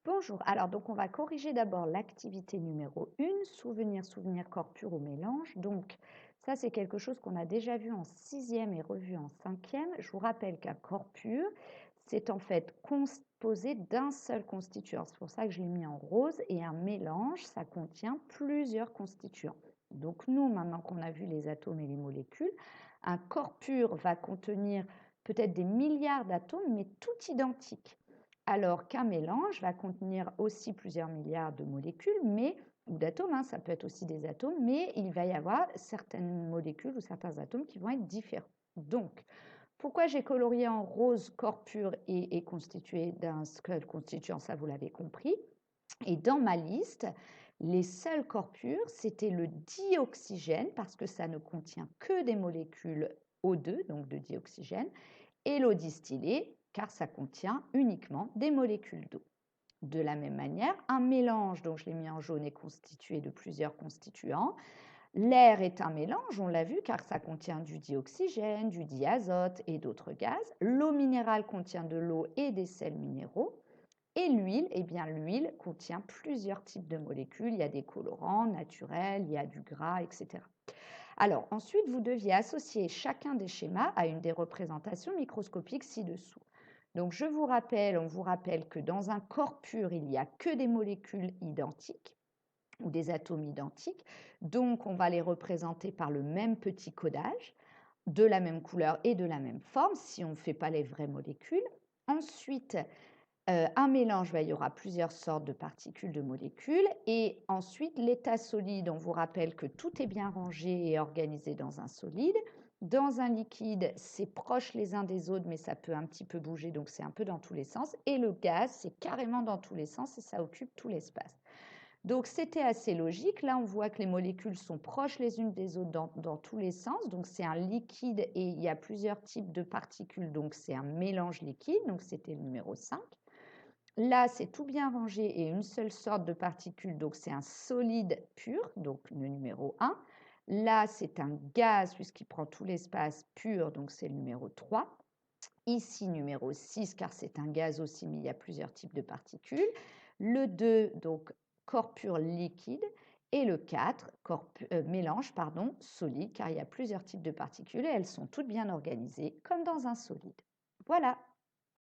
Bonjour, alors donc on va corriger d'abord l'activité numéro 1, souvenir, souvenir, corps pur ou mélange. Donc ça c'est quelque chose qu'on a déjà vu en sixième et revu en cinquième. Je vous rappelle qu'un corps pur, c'est en fait composé d'un seul constituant. C'est pour ça que je l'ai mis en rose. Et un mélange, ça contient plusieurs constituants. Donc nous, maintenant qu'on a vu les atomes et les molécules, un corps pur va contenir peut-être des milliards d'atomes, mais tout identiques. Alors qu'un mélange va contenir aussi plusieurs milliards de molécules, ou d'atomes, hein, ça peut être aussi des atomes, mais il va y avoir certaines molécules ou certains atomes qui vont être différents. Donc, pourquoi j'ai colorié en rose corps pur et constitué d'un seul constituant, ça vous l'avez compris. Et dans ma liste, les seuls corps purs, c'était le dioxygène, parce que ça ne contient que des molécules O2, donc de dioxygène, et l'eau distillée, car ça contient uniquement des molécules d'eau. De la même manière, un mélange, donc je l'ai mis en jaune, est constitué de plusieurs constituants. L'air est un mélange, on l'a vu, car ça contient du dioxygène, du diazote et d'autres gaz. L'eau minérale contient de l'eau et des sels minéraux. Et l'huile, eh bien l'huile contient plusieurs types de molécules. Il y a des colorants naturels, il y a du gras, etc. Alors ensuite, vous deviez associer chacun des schémas à une des représentations microscopiques ci-dessous. Donc on vous rappelle que dans un corps pur, il n'y a que des molécules identiques ou des atomes identiques. Donc on va les représenter par le même petit codage, de la même couleur et de la même forme, si on ne fait pas les vraies molécules. Ensuite, un mélange, il y aura plusieurs sortes de particules, de molécules. Et ensuite, l'état solide, on vous rappelle que tout est bien rangé et organisé dans un solide. Dans un liquide, c'est proche les uns des autres, mais ça peut un petit peu bouger, donc c'est un peu dans tous les sens. Et le gaz, c'est carrément dans tous les sens et ça occupe tout l'espace. Donc c'était assez logique. Là, on voit que les molécules sont proches les unes des autres dans tous les sens. Donc c'est un liquide et il y a plusieurs types de particules. Donc c'est un mélange liquide. Donc c'était le numéro 5. Là, c'est tout bien rangé et une seule sorte de particules, donc c'est un solide pur, donc le numéro 1. Là, c'est un gaz puisqu'il prend tout l'espace pur, donc c'est le numéro 3. Ici, numéro 6, car c'est un gaz aussi, mais il y a plusieurs types de particules. Le 2, donc corps pur liquide. Et le 4, mélange solide, car il y a plusieurs types de particules et elles sont toutes bien organisées, comme dans un solide. Voilà.